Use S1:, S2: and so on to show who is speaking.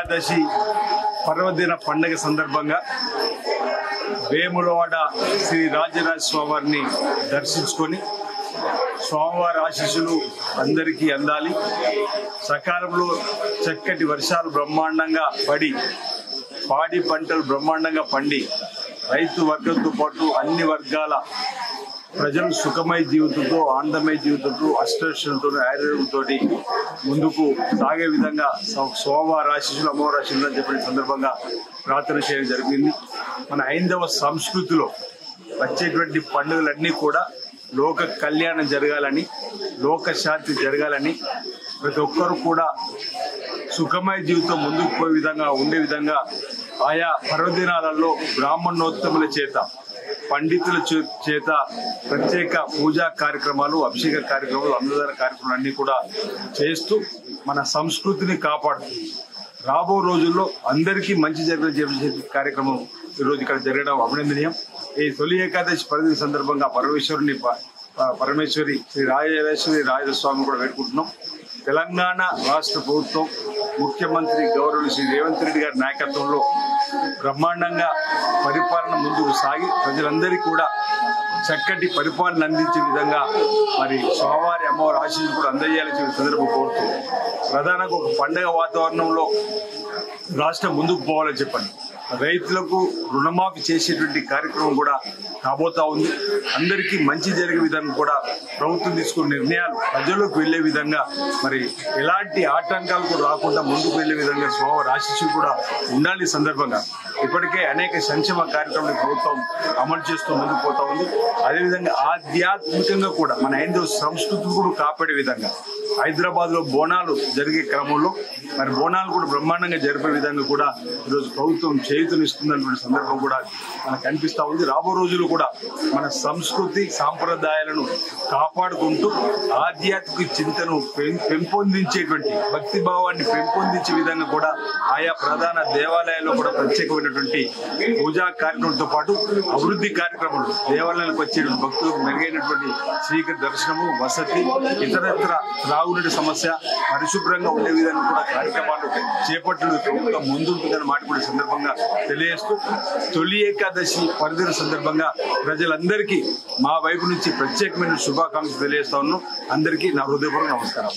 S1: ఏకాదశి పర్వదిన పండుగ సందర్భంగా వేములవాడ శ్రీ రాజరాజ స్వామివారిని దర్శించుకొని స్వామివారి ఆశీస్సులు అందరికీ అందాలి. సకాలంలో చక్కటి వర్షాలు బ్రహ్మాండంగా పడి పాడి పంటలు బ్రహ్మాండంగా పండి రైతు వర్గంతో పాటు అన్ని వర్గాల ప్రజలు సుఖమయ జీవితంతో ఆనందమయ జీవితంతో అష్టలక్ష్యంతో ఆరోగ్యంతో ముందుకు సాగే విధంగా సోమవార ఆశీస్సులు అమ్మవారి ఆశీస్సులు అని చెప్పిన సందర్భంగా ప్రార్థన చేయడం జరిగింది. మన హైందవ సంస్కృతిలో వచ్చేటువంటి పండుగలన్నీ కూడా లోక కళ్యాణం జరగాలని, లోక శాంతి జరగాలని, ప్రతి ఒక్కరు కూడా సుఖమయ జీవితం ముందుకు పోయే విధంగా ఉండే విధంగా ఆయా పర్వదినాలలో బ్రాహ్మణోత్తముల చేత పండితుల చేత ప్రత్యేక పూజా కార్యక్రమాలు, అభిషేక కార్యక్రమాలు, అన్నదాన కార్యక్రమాలు అన్ని కూడా చేస్తూ మన సంస్కృతిని కాపాడుతూ రాబో రోజుల్లో అందరికీ మంచి జరిగే కార్యక్రమం ఈరోజు ఇక్కడ జరగడం అభినందనీయం. ఈ తొలి ఏకాదశి పర్వదిన సందర్భంగా పరమేశ్వరి శ్రీ రాజరాజస్వామి కూడా వేడుకుంటున్నాం. తెలంగాణ రాష్ట్ర ప్రభుత్వం ముఖ్యమంత్రి గౌరవ శ్రీ రేవంత్ రెడ్డి గారి నాయకత్వంలో బ్రహ్మాండంగా పరిపాలన ముందుకు సాగి ప్రజలందరికీ కూడా చక్కటి పరిపాలన అందించే విధంగా మరి స్వామివారి అమ్మవారి ఆశీస్సులు కూడా అందజేయాలని సందర్భం కోరుతూ ప్రధానంగా ఒక పండుగ వాతావరణంలో రాష్ట్రం ముందుకు పోవాలని చెప్పండి. రైతులకు రుణమాఫీ చేసేటువంటి కార్యక్రమం కూడా కాబోతా ఉంది. అందరికీ మంచి జరిగే విధంగా కూడా ప్రభుత్వం తీసుకున్న నిర్ణయాలు ప్రజలకు వెళ్లే విధంగా మరి ఎలాంటి ఆటంకాలు కూడా రాకుండా ముందుకు వెళ్లే విధంగా స్వామివారి ఆశీస్సులు కూడా ఉండాలి. సందర్భంగా ఇప్పటికే అనేక సంక్షేమ కార్యక్రమాలు ప్రభుత్వం అమలు చేస్తూ ముందుకు పోతా ఉంది. అదేవిధంగా ఆధ్యాత్మికంగా కూడా మన హైందవ సంస్కృతిని కూడా కాపాడే విధంగా హైదరాబాద్ లో బోనాలు జరిగే క్రమంలో మరి బోనాలు కూడా బ్రహ్మాండంగా జరిపే విధంగా కూడా ఈరోజు ప్రభుత్వం చేయూతనిస్తున్నటువంటి సందర్భం కూడా మనకు కనిపిస్తా ఉంది. రాబో రోజులు కూడా మన సంస్కృతి సాంప్రదాయాలను కాపాడుకుంటూ ఆధ్యాత్మిక చింతను పెంపొందించేటువంటి భక్తి భావాన్ని పెంపొందించే విధంగా కూడా ఆయా ప్రధాన దేవాలయాల్లో కూడా ప్రత్యేకమైనటువంటి పూజా కార్యక్రమంతో పాటు అభివృద్ధి కార్యక్రమాలు, దేవాలయాలకు వచ్చేటువంటి భక్తులకు మెరుగైనటువంటి శ్రీకృష్ణ దర్శనము, వసతి, ఇతరత్ర త్రాగునీటి సమస్య పరిశుభ్రంగా ఉండే విధంగా కూడా కార్యక్రమాలు చేపట్టడం ప్రభుత్వం ముందుంటుందని మాట కూడా సందర్భంగా తెలియజేస్తూ తొలి ఏకాదశి పర్వదిన సందర్భంగా ప్రజలందరికీ మా వైపు నుంచి ప్రత్యేకమైన శుభాకాంక్షలు తెలియజేస్తా ఉన్నాం. అందరికీ నా హృదయపూర్వక నమస్కారం.